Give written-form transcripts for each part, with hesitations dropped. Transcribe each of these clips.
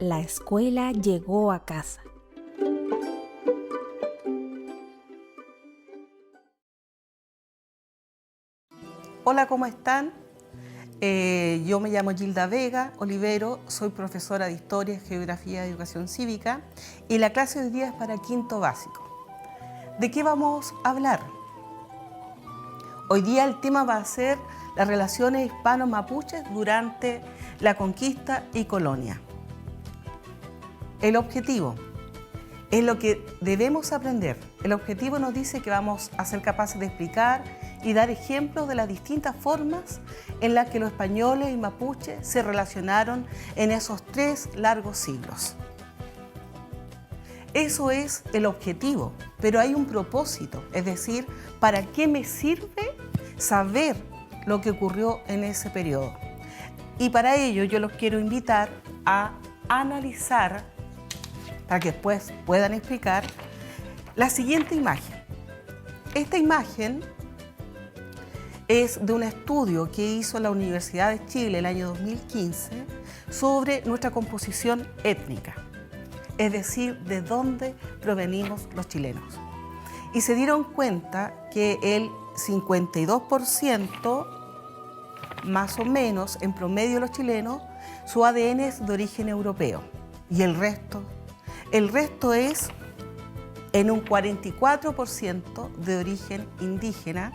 la escuela llegó a casa. Hola, ¿cómo están? Yo me llamo Gilda Vega Olivero, soy profesora de Historia, Geografía y Educación Cívica y la clase de hoy día es para quinto básico. ¿De qué vamos a hablar? Hoy día el tema va a ser las relaciones hispano-mapuches durante la conquista y colonia. El objetivo es lo que debemos aprender. El objetivo nos dice que vamos a ser capaces de explicar y dar ejemplos de las distintas formas en las que los españoles y mapuches se relacionaron en esos 3 largos siglos. Eso es el objetivo, pero hay un propósito, es decir, ¿para qué me sirve saber lo que ocurrió en ese periodo? Y para ello yo los quiero invitar a analizar, para que después puedan explicar, la siguiente imagen. Esta imagen es de un estudio que hizo la Universidad de Chile el año 2015 sobre nuestra composición étnica, es decir, de dónde provenimos los chilenos. Y se dieron cuenta que el 52%, más o menos, en promedio de los chilenos, su ADN es de origen europeo. Y el resto es en un 44% de origen indígena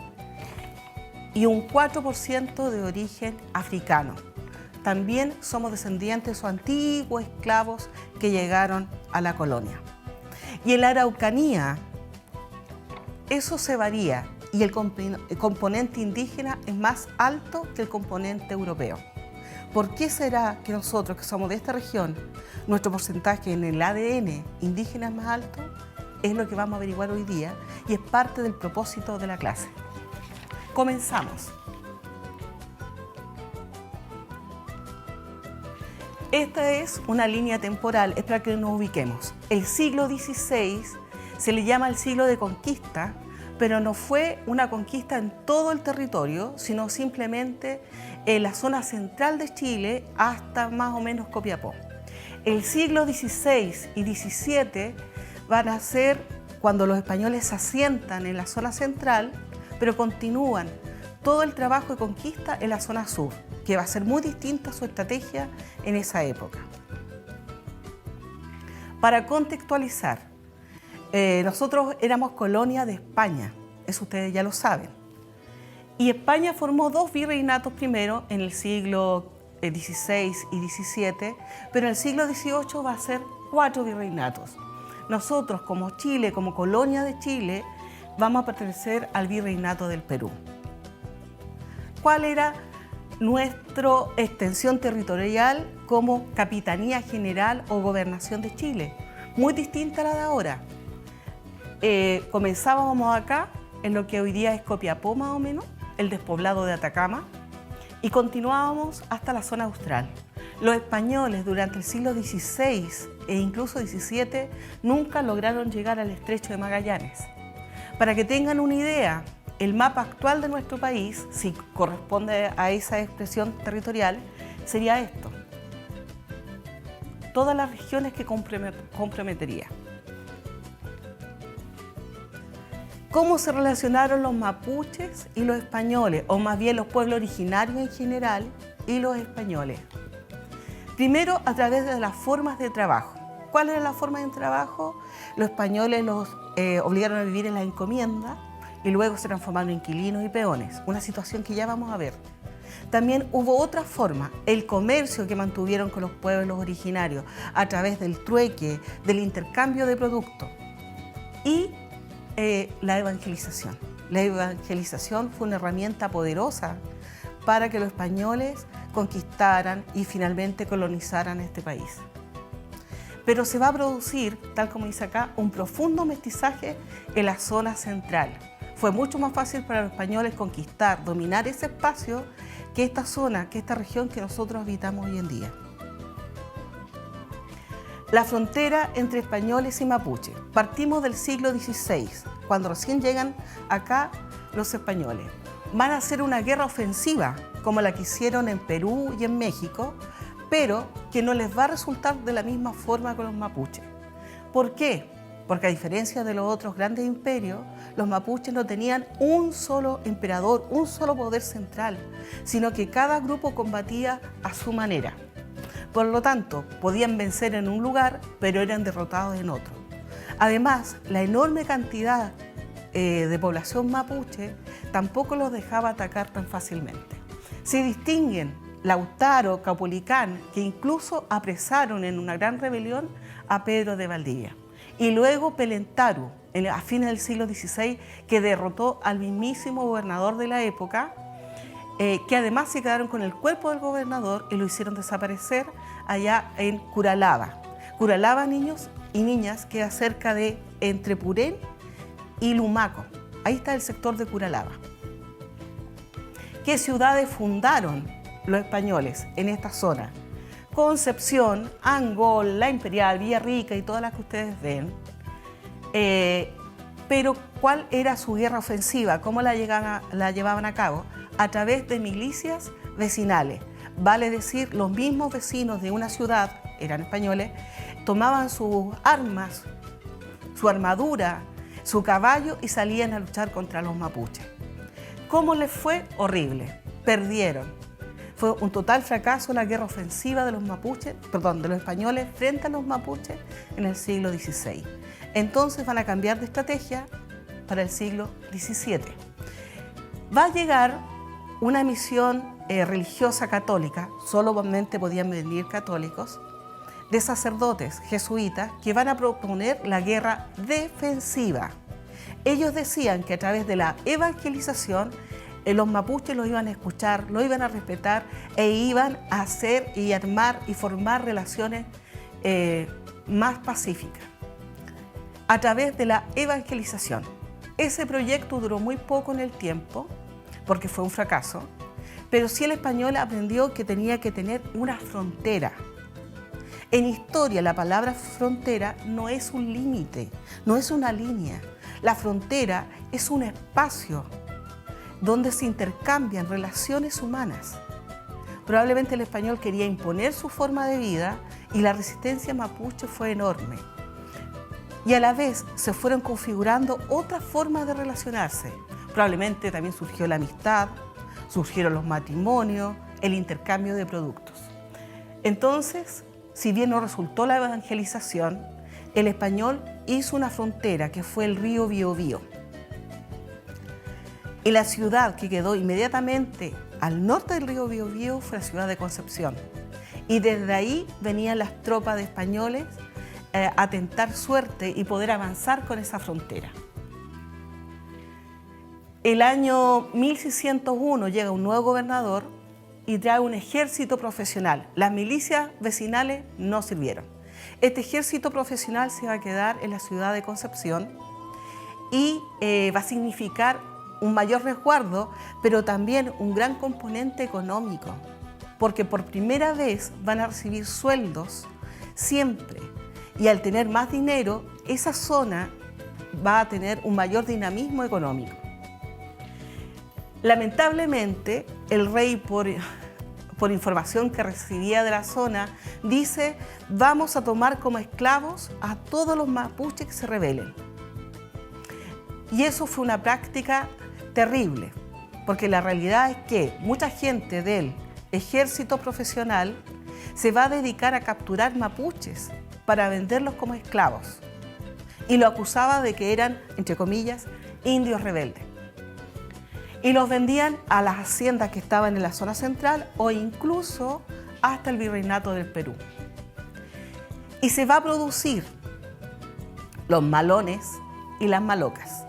y un 4% de origen africano. También somos descendientes de esos antiguos esclavos que llegaron a la colonia. Y en la Araucanía, eso se varía y el componente indígena es más alto que el componente europeo. ¿Por qué será que nosotros, que somos de esta región, nuestro porcentaje en el ADN indígena es más alto? Es lo que vamos a averiguar hoy día y es parte del propósito de la clase. Comenzamos. Esta es una línea temporal, es para que nos ubiquemos. El siglo XVI se le llama el siglo de conquista, pero no fue una conquista en todo el territorio, sino simplemente en la zona central de Chile hasta más o menos Copiapó. El siglo XVI y XVII van a ser cuando los españoles se asientan en la zona central, pero continúan todo el trabajo de conquista en la zona sur, que va a ser muy distinta su estrategia en esa época. Para contextualizar, nosotros éramos colonia de España, eso ustedes ya lo saben. Y España formó 2 virreinatos primero en el siglo XVI y XVII, pero en el siglo XVIII va a ser 4 virreinatos. Nosotros como Chile, como colonia de Chile, vamos a pertenecer al virreinato del Perú. ¿Cuál era nuestra extensión territorial como Capitanía General o Gobernación de Chile? Muy distinta a la de ahora. Comenzábamos acá, en lo que hoy día es Copiapó más o menos, el despoblado de Atacama, y continuábamos hasta la zona austral. Los españoles durante el siglo XVI e incluso XVII nunca lograron llegar al estrecho de Magallanes. Para que tengan una idea, el mapa actual de nuestro país, si corresponde a esa expresión territorial, sería esto. Todas las regiones que comprometería. ¿Cómo se relacionaron los mapuches y los españoles, o más bien los pueblos originarios en general y los españoles? Primero, a través de las formas de trabajo. ¿Cuál era la forma de trabajo? Los españoles los obligaron a vivir en la encomienda y luego se transformaron en inquilinos y peones, una situación que ya vamos a ver. También hubo otra forma, el comercio que mantuvieron con los pueblos originarios a través del trueque, del intercambio de productos y la evangelización. La evangelización fue una herramienta poderosa para que los españoles conquistaran y finalmente colonizaran este país. Pero se va a producir, tal como dice acá, un profundo mestizaje en la zona central. Fue mucho más fácil para los españoles conquistar, dominar ese espacio que esta zona, que esta región que nosotros habitamos hoy en día. La frontera entre españoles y mapuches. Partimos del siglo XVI, cuando recién llegan acá los españoles. Van a hacer una guerra ofensiva, como la que hicieron en Perú y en México, pero que no les va a resultar de la misma forma con los mapuches. ¿Por qué? Porque a diferencia de los otros grandes imperios, los mapuches no tenían un solo emperador, un solo poder central, sino que cada grupo combatía a su manera. Por lo tanto, podían vencer en un lugar, pero eran derrotados en otro. Además, la enorme cantidad de población mapuche tampoco los dejaba atacar tan fácilmente. Se distinguen Lautaro, Caupolicán, que incluso apresaron en una gran rebelión a Pedro de Valdivia. Y luego Pelentaru, a fines del siglo XVI, que derrotó al mismísimo gobernador de la época, que además se quedaron con el cuerpo del gobernador y lo hicieron desaparecer allá en Curalaba. Curalaba, niños y niñas, queda cerca de entre Purén y Lumaco. Ahí está el sector de Curalaba. ¿Qué ciudades fundaron los españoles en esta zona? Concepción, Angol, La Imperial, Villarrica y todas las que ustedes ven. Pero ¿cuál era su guerra ofensiva? ¿Cómo la llevaban a cabo? A través de milicias vecinales. Vale decir, los mismos vecinos de una ciudad, eran españoles, tomaban sus armas, su armadura, su caballo y salían a luchar contra los mapuches. ¿Cómo les fue? Horrible. Perdieron. Fue un total fracaso la guerra ofensiva de los españoles frente a los mapuches en el siglo XVI. Entonces van a cambiar de estrategia para el siglo XVII. Va a llegar una misión religiosa católica, solamente podían venir católicos, de sacerdotes jesuitas que van a proponer la guerra defensiva. Ellos decían que a través de la evangelización los mapuches los iban a escuchar, los iban a respetar e iban a hacer y armar y formar relaciones más pacíficas a través de la evangelización. Ese proyecto duró muy poco en el tiempo porque fue un fracaso, pero sí el español aprendió que tenía que tener una frontera. En historia la palabra frontera no es un límite, no es una línea. La frontera es un espacio donde se intercambian relaciones humanas. Probablemente el español quería imponer su forma de vida y la resistencia mapuche fue enorme. Y a la vez se fueron configurando otras formas de relacionarse. Probablemente también surgió la amistad, surgieron los matrimonios, el intercambio de productos. Entonces, si bien no resultó la evangelización, el español hizo una frontera que fue el río Biobío. Y la ciudad que quedó inmediatamente al norte del río Biobío fue la ciudad de Concepción. Y desde ahí venían las tropas de españoles a tentar suerte y poder avanzar con esa frontera. El año 1601 llega un nuevo gobernador y trae un ejército profesional. Las milicias vecinales no sirvieron. Este ejército profesional se va a quedar en la ciudad de Concepción y va a significar un mayor resguardo, pero también un gran componente económico, porque por primera vez van a recibir sueldos siempre, y al tener más dinero, esa zona va a tener un mayor dinamismo económico. Lamentablemente, el rey, por información que recibía de la zona, dice: vamos a tomar como esclavos a todos los mapuches que se rebelen. Y eso fue una práctica terrible, porque la realidad es que mucha gente del ejército profesional se va a dedicar a capturar mapuches para venderlos como esclavos y lo acusaba de que eran, entre comillas, indios rebeldes. Y los vendían a las haciendas que estaban en la zona central o incluso hasta el virreinato del Perú. Y se va a producir los malones y las malocas.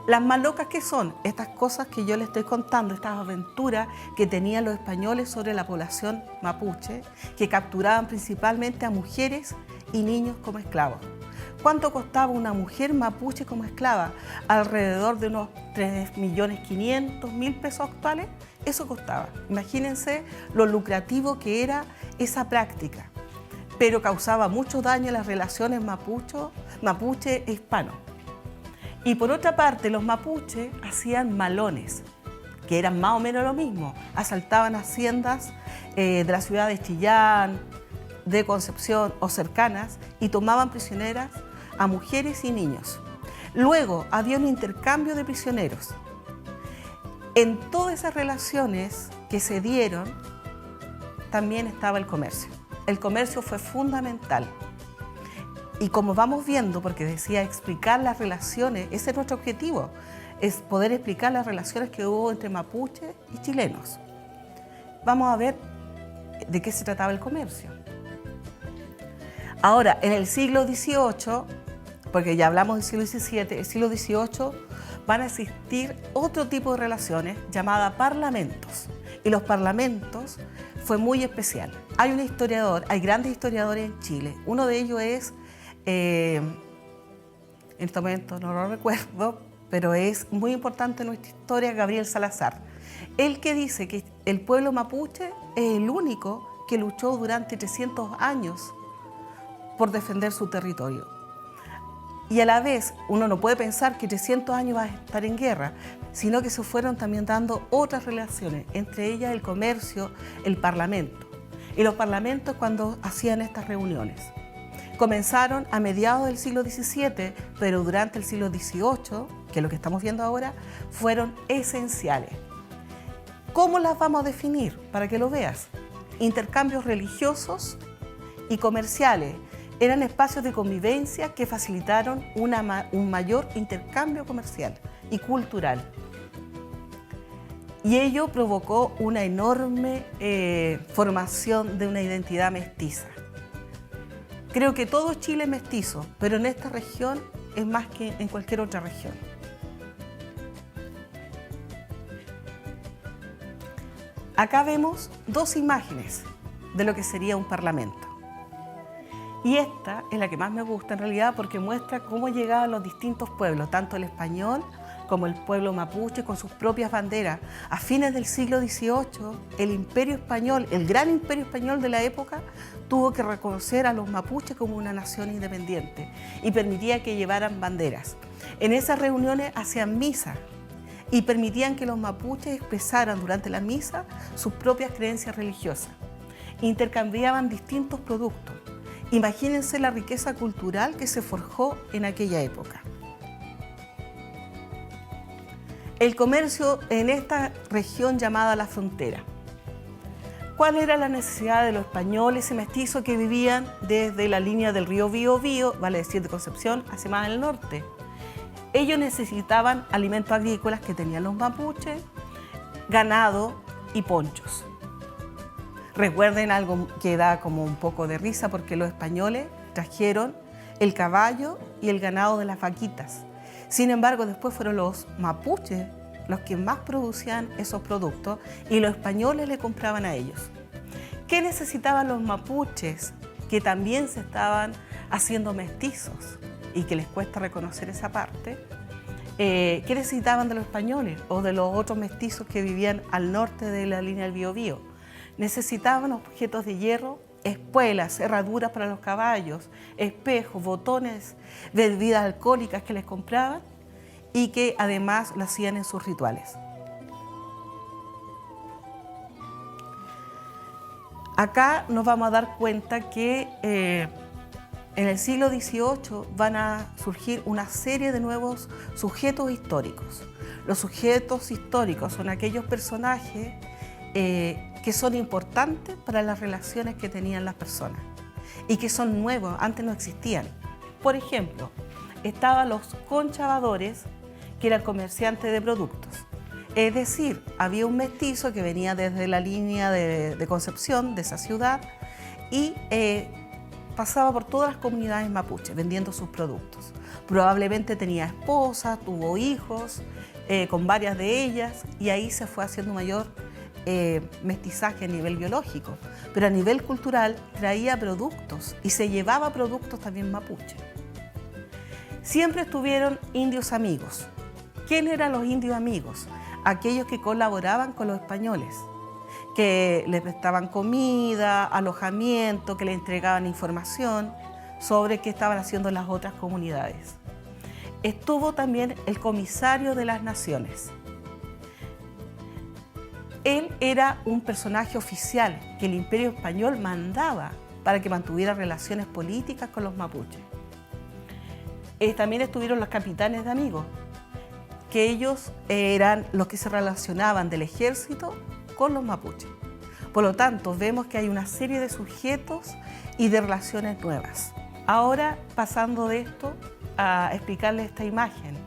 Las malocas, ¿qué son? Estas cosas que yo les estoy contando, estas aventuras que tenían los españoles sobre la población mapuche, que capturaban principalmente a mujeres y niños como esclavos. ¿Cuánto costaba una mujer mapuche como esclava? Alrededor de unos 3.500.000 pesos actuales. Eso costaba. Imagínense lo lucrativo que era esa práctica, pero causaba mucho daño a las relaciones mapuche-hispano. Y por otra parte, los mapuches hacían malones. que eran más o menos lo mismo. Asaltaban haciendas de la ciudad de Chillán, de Concepción o cercanas y tomaban prisioneras a mujeres y niños. Luego había un intercambio de prisioneros. En todas esas relaciones que se dieron también estaba el comercio. El comercio fue fundamental. Y como vamos viendo, porque decía explicar las relaciones, ese es nuestro objetivo, es poder explicar las relaciones que hubo entre mapuches y chilenos. Vamos a ver de qué se trataba el comercio. Ahora, en el siglo XVIII, porque ya hablamos del siglo XVII, el siglo XVIII van a existir otro tipo de relaciones llamadas parlamentos. Y los parlamentos fue muy especial. Hay un historiador, hay grandes historiadores en Chile. Uno de ellos es, en este momento no lo recuerdo, pero es muy importante en nuestra historia, Gabriel Salazar. Él que dice que el pueblo mapuche es el único que luchó durante 300 años por defender su territorio. Y a la vez, uno no puede pensar que 300 años va a estar en guerra, sino que se fueron también dando otras relaciones, entre ellas el comercio, el parlamento. Y los parlamentos cuando hacían estas reuniones. Comenzaron a mediados del siglo XVII, pero durante el siglo XVIII, que es lo que estamos viendo ahora, fueron esenciales. ¿Cómo las vamos a definir? Para que lo veas. Intercambios religiosos y comerciales. Eran espacios de convivencia que facilitaron un mayor intercambio comercial y cultural. Y ello provocó una enorme formación de una identidad mestiza. Creo que todo Chile es mestizo, pero en esta región es más que en cualquier otra región. Acá vemos dos imágenes de lo que sería un parlamento. Y esta es la que más me gusta en realidad porque muestra cómo llegaban los distintos pueblos, tanto el español como el pueblo mapuche con sus propias banderas. A fines del siglo XVIII, el imperio español, el gran imperio español de la época, tuvo que reconocer a los mapuches como una nación independiente y permitía que llevaran banderas. En esas reuniones hacían misa y permitían que los mapuches expresaran durante la misa sus propias creencias religiosas. Intercambiaban distintos productos. Imagínense la riqueza cultural que se forjó en aquella época. El comercio en esta región llamada la frontera. ¿Cuál era la necesidad de los españoles y mestizos que vivían desde la línea del río Biobío, vale decir de Concepción, hacia más al norte? Ellos necesitaban alimentos agrícolas que tenían los mapuches, ganado y ponchos. Recuerden algo que da como un poco de risa porque los españoles trajeron el caballo y el ganado de las vaquitas. Sin embargo, después fueron los mapuches los que más producían esos productos y los españoles le compraban a ellos. ¿Qué necesitaban los mapuches que también se estaban haciendo mestizos y que les cuesta reconocer esa parte? ¿Qué necesitaban de los españoles o de los otros mestizos que vivían al norte de la línea del Biobío? Necesitaban objetos de hierro, espuelas, herraduras para los caballos, espejos, botones, bebidas alcohólicas que les compraban y que además lo hacían en sus rituales. Acá nos vamos a dar cuenta que en el siglo XVIII van a surgir una serie de nuevos sujetos históricos. Los sujetos históricos son aquellos personajes que son importantes para las relaciones que tenían las personas y que son nuevos, antes no existían. Por ejemplo, estaban los conchavadores, que eran comerciantes de productos. Es decir, había un mestizo que venía desde la línea de Concepción, de esa ciudad, y pasaba por todas las comunidades mapuches vendiendo sus productos. Probablemente tenía esposa, tuvo hijos con varias de ellas y ahí se fue haciendo mayor mestizaje a nivel biológico, pero a nivel cultural traía productos y se llevaba productos también mapuche. Siempre estuvieron indios amigos. ¿Quién eran los indios amigos? Aquellos que colaboraban con los españoles, que les prestaban comida, alojamiento, que les entregaban información sobre qué estaban haciendo las otras comunidades. Estuvo también el comisario de las naciones. Él era un personaje oficial que el Imperio Español mandaba para que mantuviera relaciones políticas con los mapuches. También estuvieron los capitanes de amigos, que ellos eran los que se relacionaban del ejército con los mapuches. Por lo tanto, vemos que hay una serie de sujetos y de relaciones nuevas. Ahora, pasando de esto a explicarles esta imagen,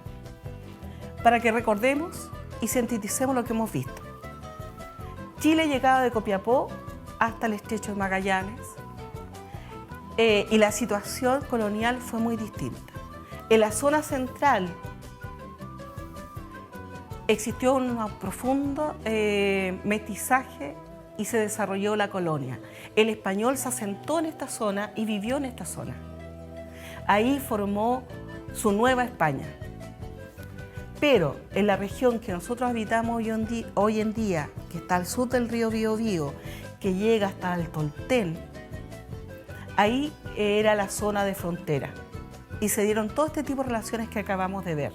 para que recordemos y sinteticemos lo que hemos visto. Chile llegaba de Copiapó hasta el Estrecho de Magallanes y la situación colonial fue muy distinta. En la zona central existió un profundo mestizaje y se desarrolló la colonia. El español se asentó en esta zona y vivió en esta zona. Ahí formó su nueva España. Pero en la región que nosotros habitamos hoy en día, que está al sur del río Biobío, que llega hasta el Tolten, ahí era la zona de frontera y se dieron todo este tipo de relaciones que acabamos de ver.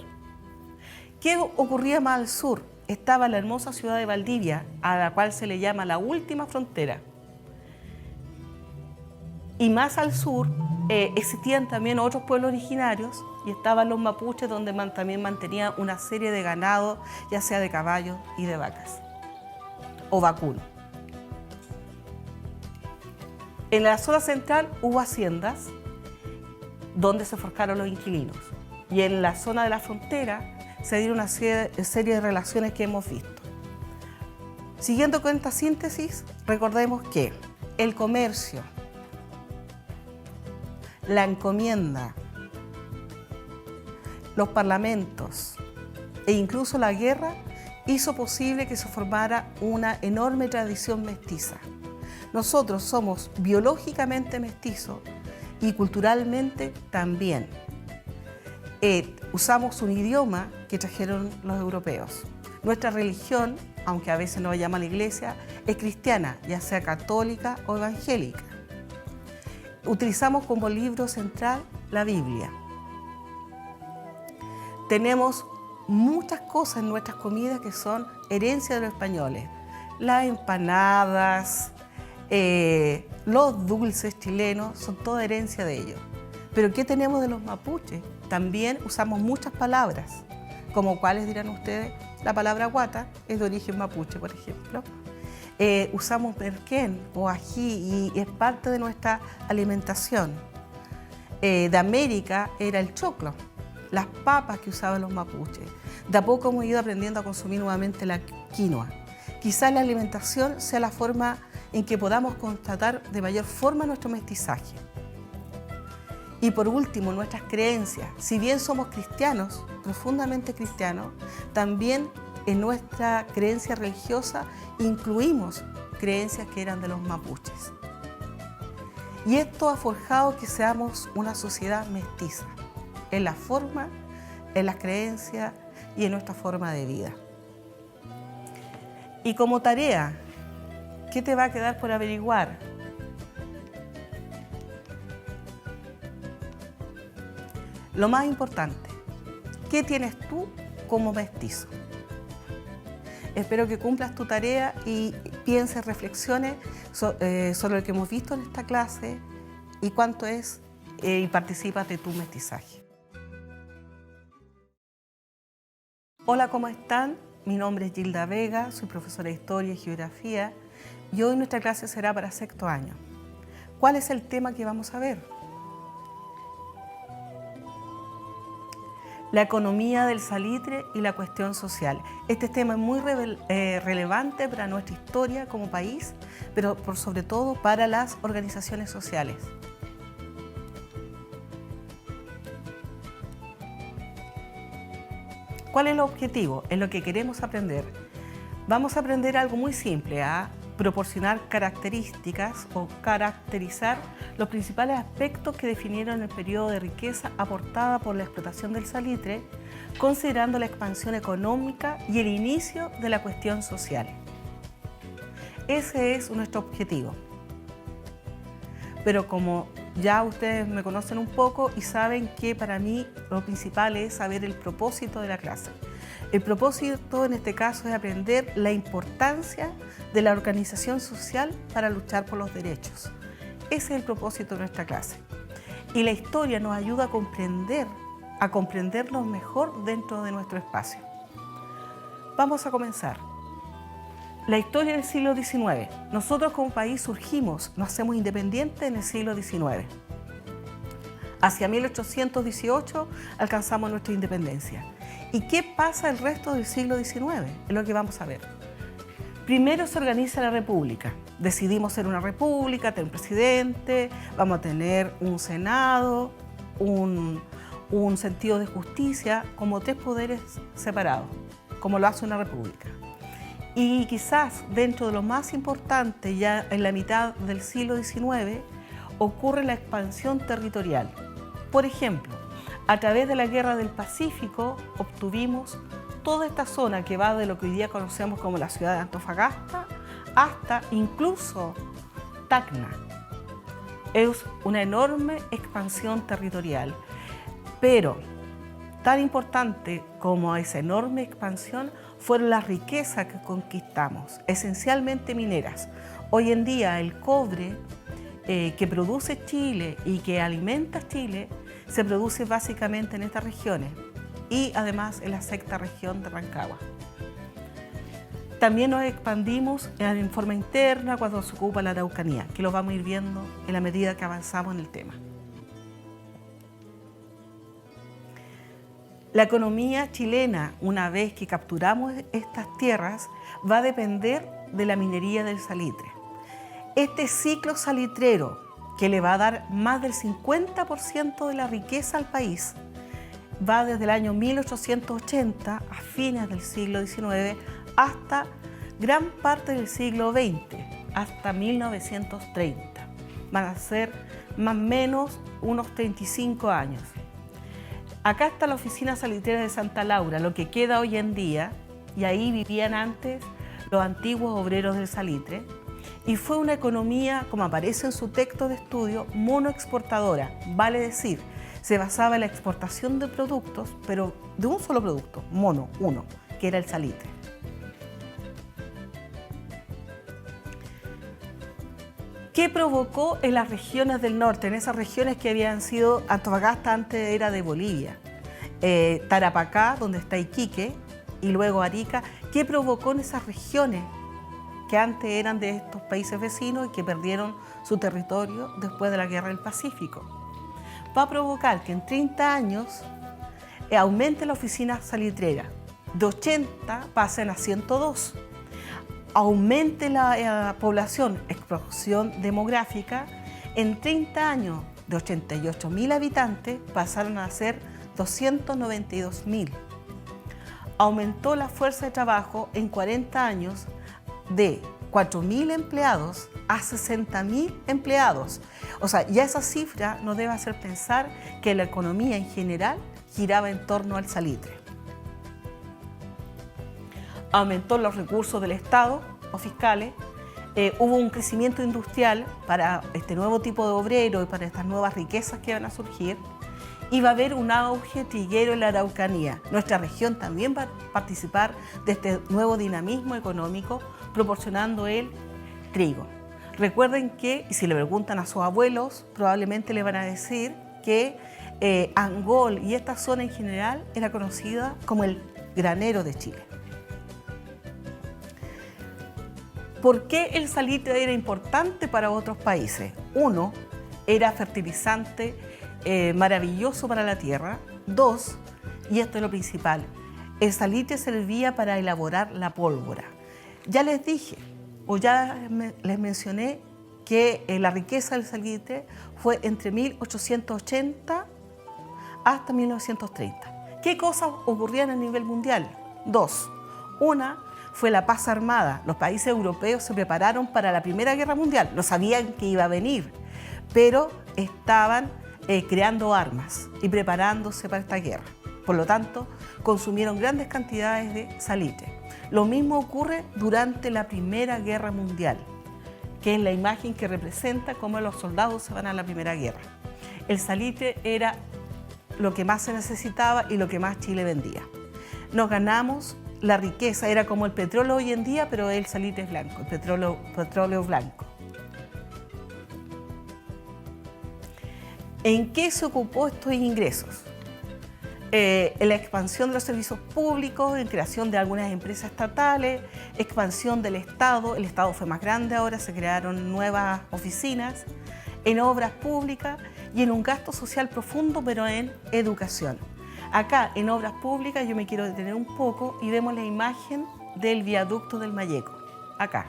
¿Qué ocurría más al sur? Estaba la hermosa ciudad de Valdivia, a la cual se le llama la última frontera. Y más al sur existían también otros pueblos originarios y estaban los mapuches, donde también mantenían una serie de ganado, ya sea de caballos y de vacas, o vacuno. En la zona central hubo haciendas donde se forjaron los inquilinos y en la zona de la frontera se dieron una serie de relaciones que hemos visto. Siguiendo con esta síntesis, recordemos que el comercio, la encomienda, los parlamentos e incluso la guerra hizo posible que se formara una enorme tradición mestiza. Nosotros somos biológicamente mestizos y culturalmente también. Usamos un idioma que trajeron los europeos. Nuestra religión, aunque a veces nos llama la iglesia, es cristiana, ya sea católica o evangélica. Utilizamos como libro central la Biblia. Tenemos muchas cosas en nuestras comidas que son herencia de los españoles. Las empanadas, los dulces chilenos, son toda herencia de ellos. Pero ¿qué tenemos de los mapuches? También usamos muchas palabras, como cuáles dirán ustedes. La palabra guata es de origen mapuche, por ejemplo. Usamos merquén o ají y es parte de nuestra alimentación. De América era el choclo, las papas que usaban los mapuches. De a poco hemos ido aprendiendo a consumir nuevamente la quinoa. Quizás la alimentación sea la forma en que podamos constatar de mayor forma nuestro mestizaje. Y por último, nuestras creencias. Si bien somos cristianos, profundamente cristianos, también en nuestra creencia religiosa incluimos creencias que eran de los mapuches. Y esto ha forjado que seamos una sociedad mestiza, en la forma, en las creencias y en nuestra forma de vida. Y como tarea, ¿qué te va a quedar por averiguar? Lo más importante, ¿qué tienes tú como mestizo? Espero que cumplas tu tarea y pienses, reflexiones sobre lo que hemos visto en esta clase y cuánto es y participas de tu mestizaje. Hola, ¿cómo están? Mi nombre es Gilda Vega, soy profesora de Historia y Geografía y hoy nuestra clase será para sexto año. ¿Cuál es el tema que vamos a ver? La economía del salitre y la cuestión social. Este tema es muy relevante para nuestra historia como país, pero por sobre todo para las organizaciones sociales. ¿Cuál es el objetivo? Es lo que queremos aprender. Vamos a aprender algo muy simple, a proporcionar características o caracterizar los principales aspectos que definieron el periodo de riqueza aportada por la explotación del salitre, considerando la expansión económica y el inicio de la cuestión social. Ese es nuestro objetivo. Pero como ya ustedes me conocen un poco y saben que para mí lo principal es saber el propósito de la clase. El propósito en este caso es aprender la importancia de la organización social para luchar por los derechos. Ese es el propósito de nuestra clase. Y la historia nos ayuda a comprendernos mejor dentro de nuestro espacio. Vamos a comenzar. La historia del siglo XIX. Nosotros como país surgimos, nos hacemos independientes en el siglo XIX. Hacia 1818 alcanzamos nuestra independencia. ¿Y qué pasa el resto del siglo XIX? Es lo que vamos a ver. Primero se organiza la República. Decidimos ser una república, tener un presidente, vamos a tener un senado, un sentido de justicia, como tres poderes separados, como lo hace una república. Y quizás dentro de lo más importante, ya en la mitad del siglo XIX, ocurre la expansión territorial. Por ejemplo, a través de la Guerra del Pacífico obtuvimos toda esta zona que va de lo que hoy día conocemos como la ciudad de Antofagasta hasta incluso Tacna. Es una enorme expansión territorial, pero tan importante como esa enorme expansión fueron las riquezas que conquistamos, esencialmente mineras. Hoy en día el cobre que produce Chile y que alimenta Chile se produce básicamente en estas regiones y además en la sexta región de Rancagua. También nos expandimos en forma interna cuando se ocupa la Araucanía, que lo vamos a ir viendo en la medida que avanzamos en el tema. La economía chilena, una vez que capturamos estas tierras, va a depender de la minería del salitre. Este ciclo salitrero, que le va a dar más del 50% de la riqueza al país, va desde el año 1880 a fines del siglo XIX hasta gran parte del siglo XX, hasta 1930. Van a ser más o menos unos 35 años. Acá está la oficina salitrera de Santa Laura, lo que queda hoy en día, y ahí vivían antes los antiguos obreros del salitre, y fue una economía, como aparece en su texto de estudio, monoexportadora, vale decir, se basaba en la exportación de productos, pero de un solo producto, uno, que era el salitre. ¿Qué provocó en las regiones del norte, en esas regiones que habían sido, Antofagasta antes era de Bolivia, Tarapacá, donde está Iquique, y luego Arica? ¿Qué provocó en esas regiones que antes eran de estos países vecinos y que perdieron su territorio después de la Guerra del Pacífico? Va a provocar que en 30 años aumente la oficina salitrera, de 80 pasen a 102. Aumente la población, explosión demográfica, en 30 años de 88.000 habitantes pasaron a ser 292.000. Aumentó la fuerza de trabajo en 40 años de 4.000 empleados a 60.000 empleados. O sea, ya esa cifra nos debe hacer pensar que la economía en general giraba en torno al salitre. Aumentó los recursos del Estado o fiscales, hubo un crecimiento industrial para este nuevo tipo de obrero y para estas nuevas riquezas que van a surgir, y va a haber un auge triguero en la Araucanía. Nuestra región también va a participar de este nuevo dinamismo económico, proporcionando el trigo. Recuerden que, y si le preguntan a sus abuelos, probablemente le van a decir que Angol y esta zona en general era conocida como el granero de Chile. ¿Por qué el salitre era importante para otros países? Uno, era fertilizante maravilloso para la tierra. Dos, y esto es lo principal, el salitre servía para elaborar la pólvora. Ya les dije, o ya les mencioné, que la riqueza del salitre fue entre 1880 hasta 1930. ¿Qué cosas ocurrían a nivel mundial? Dos. Una fue la paz armada. Los países europeos se prepararon para la Primera Guerra Mundial. No sabían que iba a venir, pero estaban creando armas y preparándose para esta guerra. Por lo tanto, consumieron grandes cantidades de salitre. Lo mismo ocurre durante la Primera Guerra Mundial, que es la imagen que representa cómo los soldados se van a la Primera Guerra. El salitre era lo que más se necesitaba y lo que más Chile vendía. nos ganamos la riqueza. Era como el petróleo hoy en día, pero el salitre es blanco, el petróleo blanco. ¿En qué se ocupó estos ingresos? En la expansión de los servicios públicos, en creación de algunas empresas estatales, expansión del Estado. El Estado fue más grande ahora, se crearon nuevas oficinas, en obras públicas y en un gasto social profundo, pero en educación. Acá, en obras públicas, yo me quiero detener un poco y vemos la imagen del viaducto del Mayeco, acá.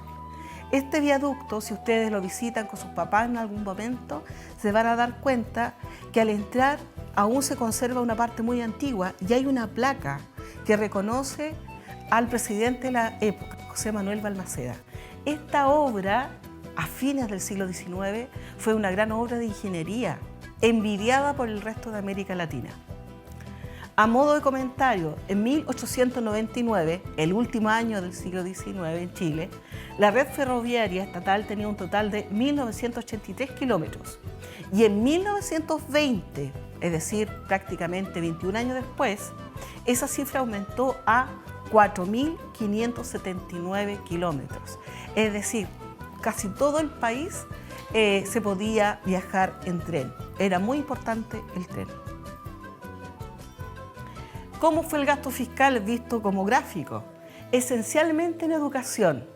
Este viaducto, si ustedes lo visitan con sus papás en algún momento, se van a dar cuenta que al entrar aún se conserva una parte muy antigua y hay una placa que reconoce al presidente de la época, José Manuel Balmaceda. Esta obra, a fines del siglo XIX, fue una gran obra de ingeniería, envidiada por el resto de América Latina. A modo de comentario, en 1899, el último año del siglo XIX en Chile, la red ferroviaria estatal tenía un total de 1.983 kilómetros y en 1920, es decir, prácticamente 21 años después, esa cifra aumentó a 4.579 kilómetros. Es decir, casi todo el país se podía viajar en tren. Era muy importante el tren. ¿Cómo fue el gasto fiscal visto como gráfico? Esencialmente en educación.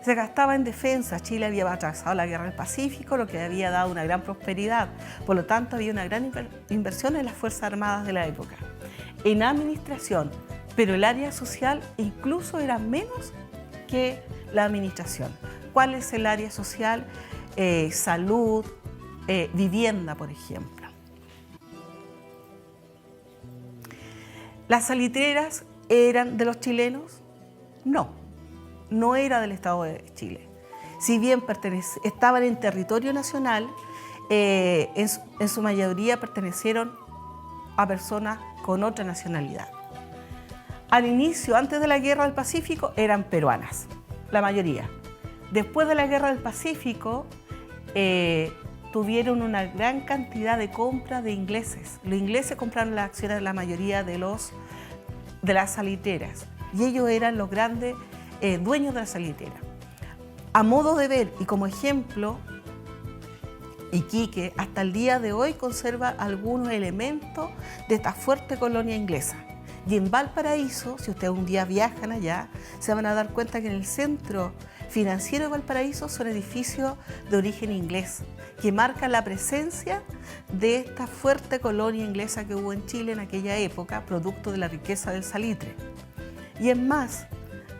Se gastaba en defensa. Chile había atravesado la Guerra del Pacífico, lo que había dado una gran prosperidad. Por lo tanto, había una gran inversión en las Fuerzas Armadas de la época. En administración, pero el área social incluso era menos que la administración. ¿Cuál es el área social? Salud, vivienda, por ejemplo. ¿Las salitreras eran de los chilenos? No, no era del Estado de Chile. Si bien estaban en territorio nacional, en su mayoría pertenecieron a personas con otra nacionalidad. Al inicio, antes de la Guerra del Pacífico, eran peruanas, la mayoría. Después de la Guerra del Pacífico, tuvieron una gran cantidad de compras de ingleses. Los ingleses compraron las acciones de la mayoría de las salitreras y ellos eran los grandes dueños de la salitera. A modo de ver y como ejemplo, Iquique hasta el día de hoy conserva algunos elementos de esta fuerte colonia inglesa. Y en Valparaíso, si ustedes un día viajan allá, se van a dar cuenta que en el centro financiero de Valparaíso son edificios de origen inglés, que marcan la presencia de esta fuerte colonia inglesa que hubo en Chile en aquella época, producto de la riqueza del salitre. Y es más,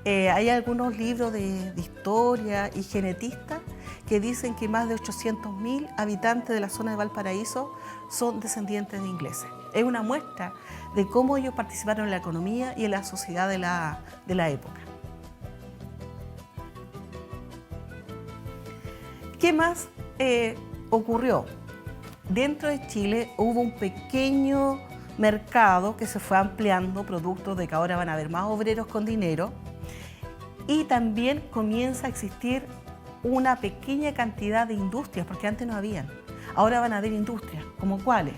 hay algunos libros de historia y genetistas que dicen que más de 800.000 habitantes de la zona de Valparaíso son descendientes de ingleses. Es una muestra de cómo ellos participaron en la economía y en la sociedad de la época. ¿Qué más ocurrió? Dentro de Chile hubo un pequeño mercado que se fue ampliando, producto de que ahora van a haber más obreros con dinero, y también comienza a existir una pequeña cantidad de industrias, porque antes no habían. Ahora van a haber industrias, ¿como cuáles?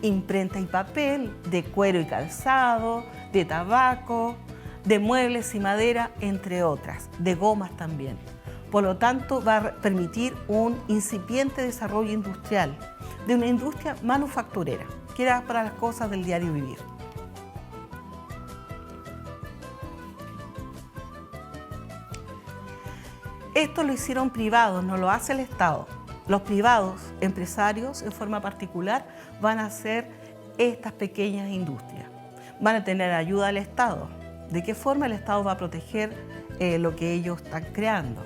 Imprenta y papel, de cuero y calzado, de tabaco, de muebles y madera, entre otras, de gomas también. Por lo tanto, va a permitir un incipiente desarrollo industrial, de una industria manufacturera, que era para las cosas del diario vivir. Esto lo hicieron privados, no lo hace el Estado. Los privados, empresarios en forma particular, van a hacer estas pequeñas industrias. Van a tener ayuda del Estado. ¿De qué forma el Estado va a proteger lo que ellos están creando?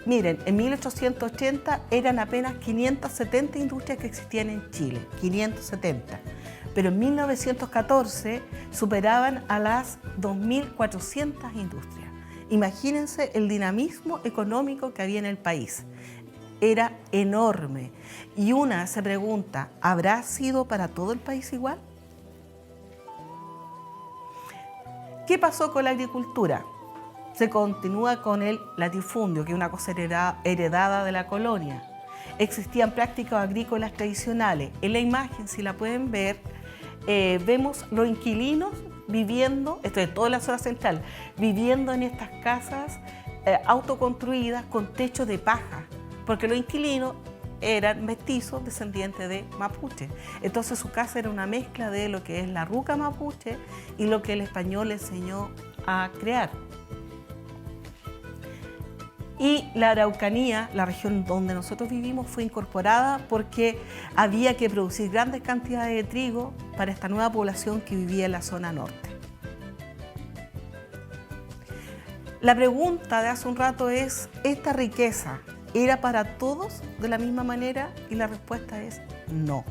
Miren, en 1880 eran apenas 570 industrias que existían en Chile, 570. Pero en 1914 superaban a las 2.400 industrias. Imagínense el dinamismo económico que había en el país. Era enorme. Y una se pregunta, ¿habrá sido para todo el país igual? ¿Qué pasó con la agricultura? Se continúa con el latifundio, que es una cosa heredada de la colonia. Existían prácticas agrícolas tradicionales. En la imagen, si la pueden ver, vemos los inquilinos viviendo, esto es toda la zona central, viviendo en estas casas autoconstruidas con techo de paja, porque los inquilinos eran mestizos descendientes de mapuche. Entonces su casa era una mezcla de lo que es la ruca mapuche y lo que el español le enseñó a crear. Y la Araucanía, la región donde nosotros vivimos, fue incorporada porque había que producir grandes cantidades de trigo para esta nueva población que vivía en la zona norte. La pregunta de hace un rato es, ¿esta riqueza era para todos de la misma manera? Y la respuesta es no.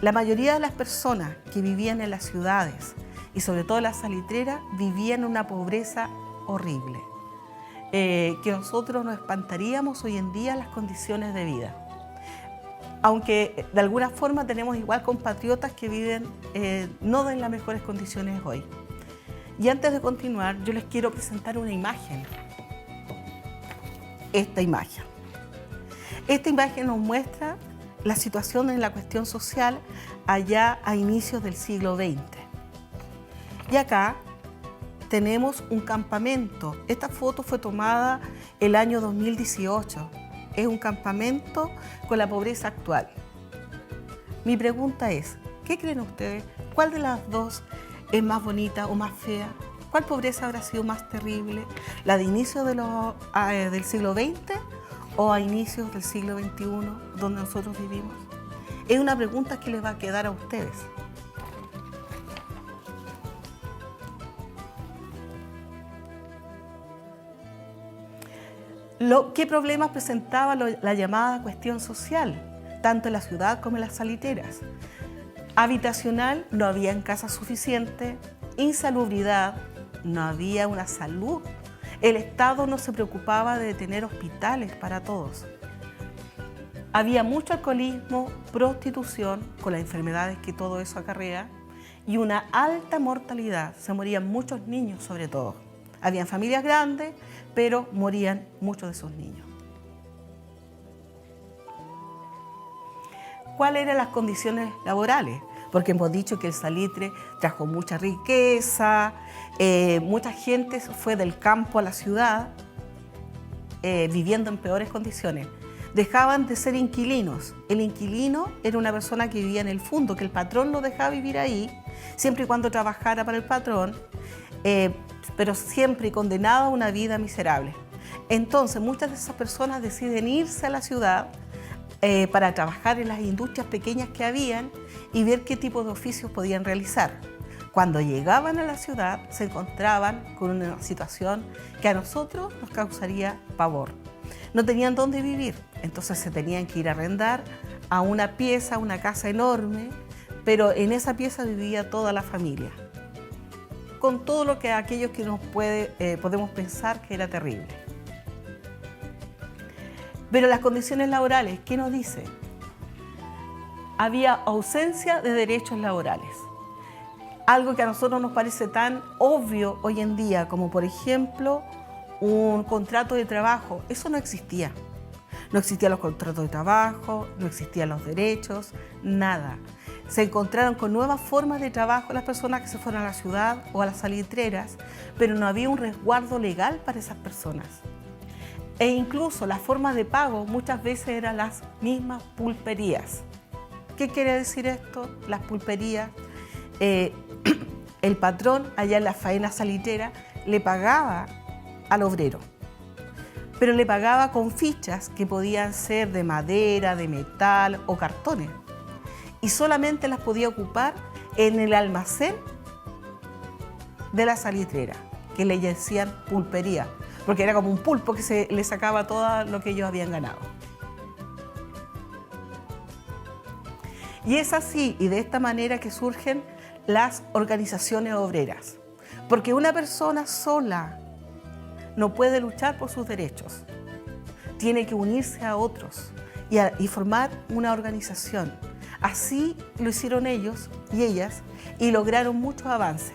La mayoría de las personas que vivían en las ciudades y sobre todo en las salitreras vivían en una pobreza horrible. Que nosotros nos espantaríamos hoy en día las condiciones de vida. Aunque de alguna forma tenemos igual compatriotas que viven no en las mejores condiciones hoy. Y antes de continuar, yo les quiero presentar una imagen. Esta imagen. Esta imagen nos muestra la situación en la cuestión social allá a inicios del siglo XX. Y acá tenemos un campamento. Esta foto fue tomada el año 2018. Es un campamento con la pobreza actual. Mi pregunta es, ¿qué creen ustedes? ¿Cuál de las dos es más bonita o más fea? ¿Cuál pobreza habrá sido más terrible? ¿La de inicio del siglo XX o a inicios del siglo XXI, donde nosotros vivimos? Es una pregunta que les va a quedar a ustedes. ¿Qué problemas presentaba la llamada cuestión social, tanto en la ciudad como en las salitreras? Habitacional, no había casas suficientes, insalubridad, no había una salud, el Estado no se preocupaba de tener hospitales para todos. Había mucho alcoholismo, prostitución, con las enfermedades que todo eso acarrea, y una alta mortalidad, se morían muchos niños sobre todo. Habían familias grandes, pero morían muchos de sus niños. ¿Cuáles eran las condiciones laborales? Porque hemos dicho que el salitre trajo mucha riqueza, mucha gente fue del campo a la ciudad, viviendo en peores condiciones. Dejaban de ser inquilinos. El inquilino era una persona que vivía en el fondo, que el patrón lo dejaba vivir ahí, siempre y cuando trabajara para el patrón, pero siempre condenado a una vida miserable. Entonces, muchas de esas personas deciden irse a la ciudad para trabajar en las industrias pequeñas que habían y ver qué tipo de oficios podían realizar. Cuando llegaban a la ciudad, se encontraban con una situación que a nosotros nos causaría pavor. No tenían dónde vivir, entonces se tenían que ir a arrendar a una pieza, una casa enorme, pero en esa pieza vivía toda la familia, con todo lo que aquellos que nos podemos pensar que era terrible. Pero las condiciones laborales, ¿qué nos dice? Había ausencia de derechos laborales. Algo que a nosotros nos parece tan obvio hoy en día, como por ejemplo un contrato de trabajo, eso no existía. No existían los contratos de trabajo, no existían los derechos, nada. Se encontraron con nuevas formas de trabajo las personas que se fueron a la ciudad o a las salitreras, pero no había un resguardo legal para esas personas. E incluso las formas de pago muchas veces eran las mismas pulperías. ¿Qué quiere decir esto? Las pulperías, el patrón allá en la faena salitrera le pagaba al obrero, pero le pagaba con fichas que podían ser de madera, de metal o cartones, y solamente las podía ocupar en el almacén de la salitrera, que le decían pulpería, porque era como un pulpo que se le sacaba todo lo que ellos habían ganado. Y es así y de esta manera que surgen las organizaciones obreras, porque una persona sola no puede luchar por sus derechos, tiene que unirse a otros y formar una organización. Así lo hicieron ellos y ellas y lograron muchos avances.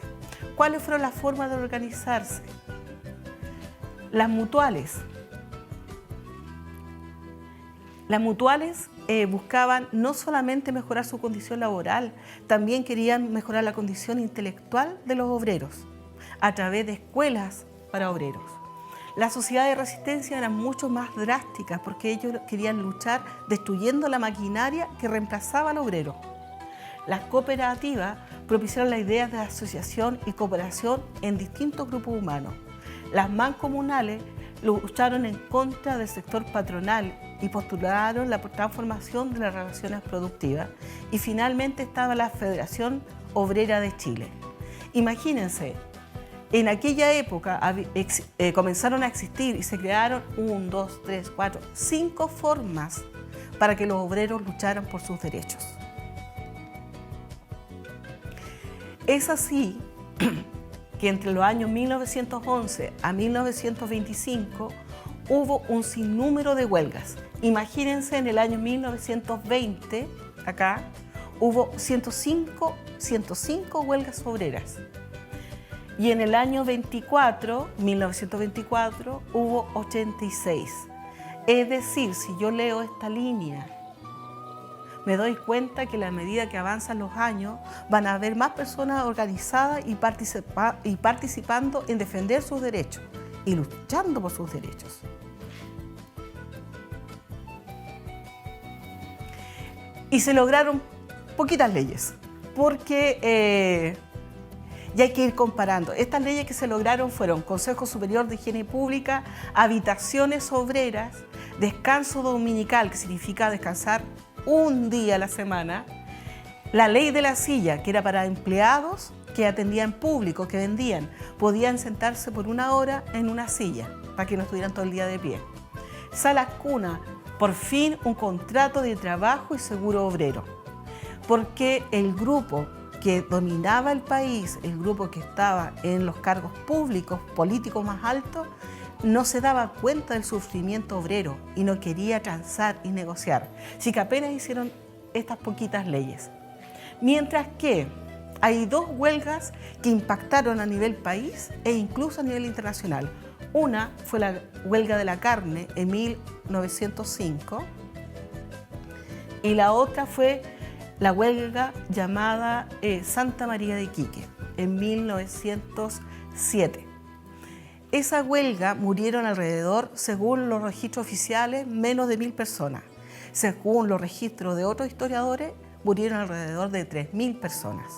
¿Cuáles fueron las formas de organizarse? Las mutuales. Las mutuales buscaban no solamente mejorar su condición laboral, también querían mejorar la condición intelectual de los obreros a través de escuelas para obreros. Las sociedades de resistencia eran mucho más drásticas porque ellos querían luchar destruyendo la maquinaria que reemplazaba al obrero. Las cooperativas propiciaron las ideas de asociación y cooperación en distintos grupos humanos. Las mancomunales lucharon en contra del sector patronal y postularon la transformación de las relaciones productivas. Y finalmente estaba la Federación Obrera de Chile. Imagínense, en aquella época comenzaron a existir y se crearon 1, 2, 3, 4, 5 formas para que los obreros lucharan por sus derechos. Es así que entre los años 1911 a 1925 hubo un sinnúmero de huelgas. Imagínense, en el año 1920, acá, hubo 105 huelgas obreras. Y en el año 1924, hubo 86. Es decir, si yo leo esta línea, me doy cuenta que a la medida que avanzan los años van a haber más personas organizadas y participando en defender sus derechos y luchando por sus derechos. Y se lograron poquitas leyes, porque y hay que ir comparando. Estas leyes que se lograron fueron Consejo Superior de Higiene Pública, habitaciones obreras, descanso dominical, que significa descansar un día a la semana, la ley de la silla, que era para empleados que atendían público, que vendían, podían sentarse por 1 hora en una silla, para que no estuvieran todo el día de pie. Salas cuna, por fin un contrato de trabajo y seguro obrero, porque el grupo que dominaba el país, el grupo que estaba en los cargos públicos, políticos más altos, no se daba cuenta del sufrimiento obrero y no quería transar y negociar. Así que apenas hicieron estas poquitas leyes. Mientras que hay 2 huelgas que impactaron a nivel país e incluso a nivel internacional. Una fue la huelga de la carne en 1905 y la otra fue la huelga llamada Santa María de Iquique en 1907. Esa huelga murieron alrededor, según los registros oficiales, menos de 1000 personas. Según los registros de otros historiadores, murieron alrededor de 3000 personas.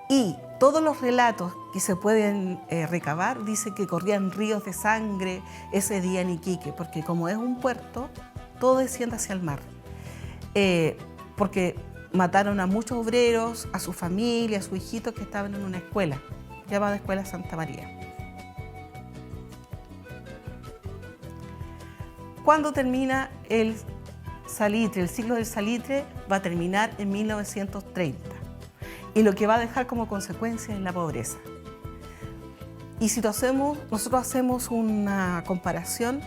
Y todos los relatos que se pueden recabar dicen que corrían ríos de sangre ese día en Iquique, porque como es un puerto, todo desciende hacia el mar. Porque mataron a muchos obreros, a su familia, a sus hijitos que estaban en una escuela, llamada Escuela Santa María. ¿Cuándo termina el salitre? El ciclo del salitre va a terminar en 1930 y lo que va a dejar como consecuencia es la pobreza. Y si nosotros hacemos una comparación,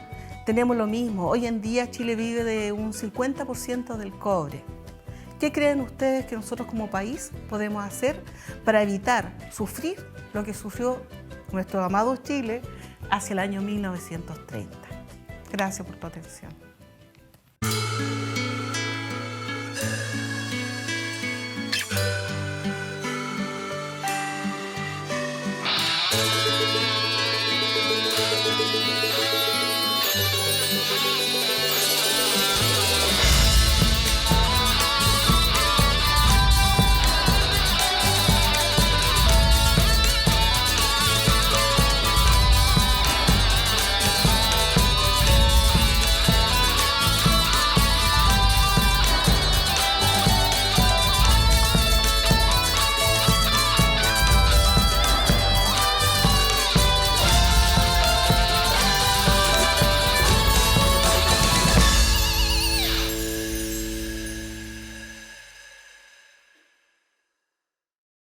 tenemos lo mismo. Hoy en día Chile vive de un 50% del cobre. ¿Qué creen ustedes que nosotros como país podemos hacer para evitar sufrir lo que sufrió nuestro amado Chile hacia el año 1930? Gracias por tu atención.